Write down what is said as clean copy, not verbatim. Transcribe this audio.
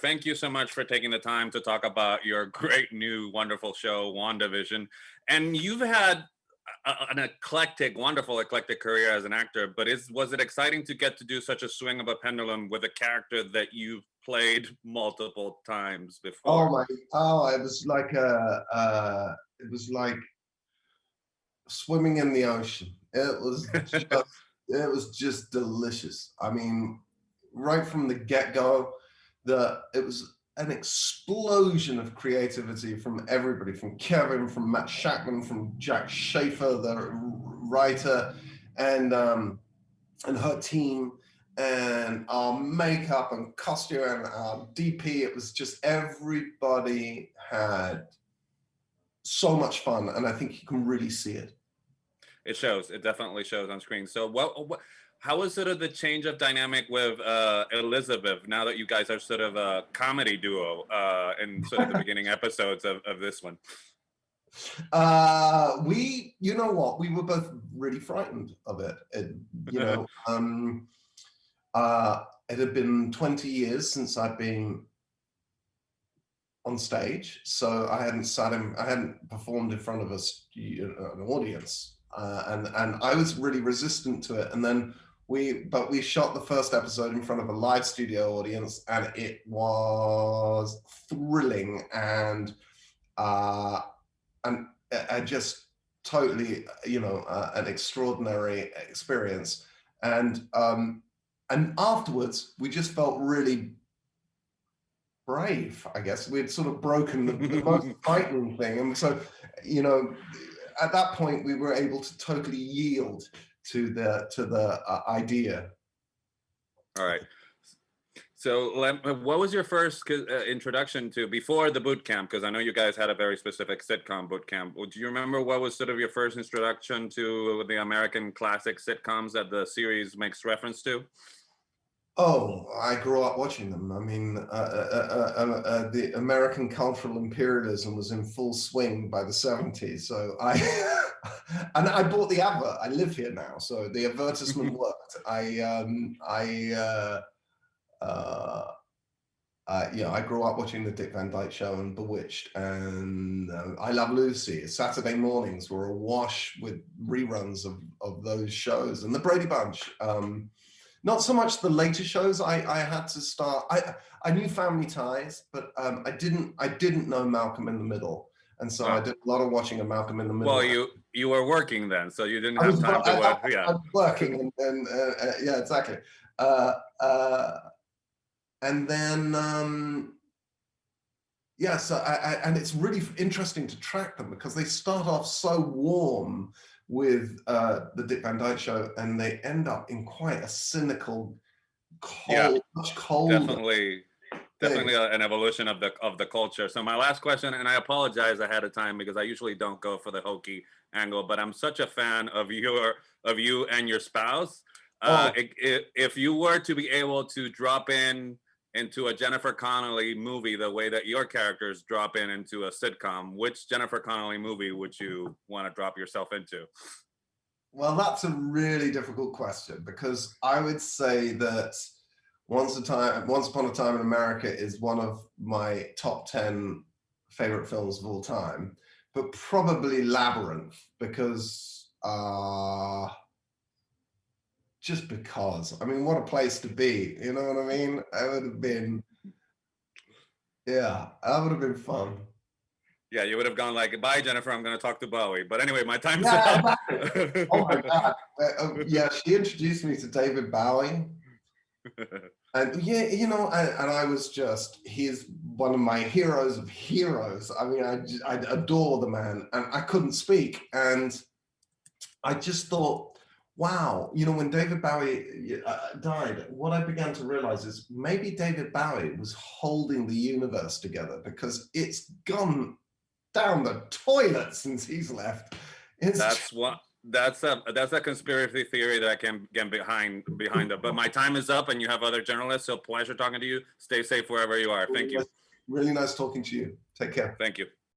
thank you so much for taking the time to talk about your great new wonderful show, WandaVision. And you've had an eclectic, wonderful eclectic career as an actor, but was it exciting to get to do such a swing of a pendulum with a character that you've played multiple times Oh before? my! It was like it was like swimming in the ocean. It was just delicious. I mean, right from the get-go, it was an explosion of creativity from everybody, from Kevin, from Matt Shackman, from Jack Schaefer, the writer, and her team, and our makeup and costume and our DP. It was just everybody had so much fun, and I think you can really see it. It shows. It definitely shows on screen. So how is sort of the change of dynamic with Elizabeth now that you guys are sort of a comedy duo in sort of the beginning episodes of this one? You know what? We were both really frightened of it. It had been 20 years since I'd been on stage, so I hadn't performed in front of an audience, and I was really resistant to it. And then we shot the first episode in front of a live studio audience, and it was thrilling, and just totally, an extraordinary experience. And afterwards, we just felt really brave, I guess. We'd sort of broken the most frightening thing. And so, at that point, we were able to totally yield to the idea. All right. So what was your first introduction to, before the boot camp? Because I know you guys had a very specific sitcom boot camp. Do you remember what was sort of your first introduction to the American classic sitcoms that the series makes reference to? Oh, I grew up watching them. I mean, the American cultural imperialism was in full swing by the 70s. So and I bought the advert. I live here now, so the advertisement worked. I grew up watching the Dick Van Dyke Show and Bewitched, and I Love Lucy. Saturday mornings were awash with reruns of those shows, and the Brady Bunch. Not so much the later shows. I had to start. I knew Family Ties, but I didn't know Malcolm in the Middle, and so I did a lot of watching of Malcolm in the Middle. Well, you were working then, so you didn't have time to watch. Yeah, I was working, and yeah, exactly. And then so and it's really interesting to track them because they start off so warm with the Dick Van Dyke Show, and they end up in quite a cynical, much colder. Definitely an evolution of the culture. So my last question, and I apologize ahead of time because I usually don't go for the hokey angle, but I'm such a fan of you and your spouse. If you were to be able to drop into a Jennifer Connelly movie the way that your characters drop into a sitcom, which Jennifer Connelly movie would you want to drop yourself into? Well, that's a really difficult question, because I would say that Once Upon a Time in America is one of my top 10 favorite films of all time, but probably Labyrinth, because just because. I mean, what a place to be. You know what I mean? That would have been fun. Yeah, you would have gone like, bye, Jennifer, I'm going to talk to Bowie. But anyway, my time's up. Exactly. Oh, my God. Yeah, she introduced me to David Bowie. And yeah, and I was he's one of my heroes of heroes. I mean, I adore the man, and I couldn't speak. And I just thought, wow, when David Bowie died, what I began to realize is maybe David Bowie was holding the universe together, because it's gone down the toilet since he's left. That's a conspiracy theory that I can get behind it. But my time is up, and you have other journalists, so pleasure talking to you. Stay safe wherever you are. Thank you. Really nice talking to you. Take care. Thank you.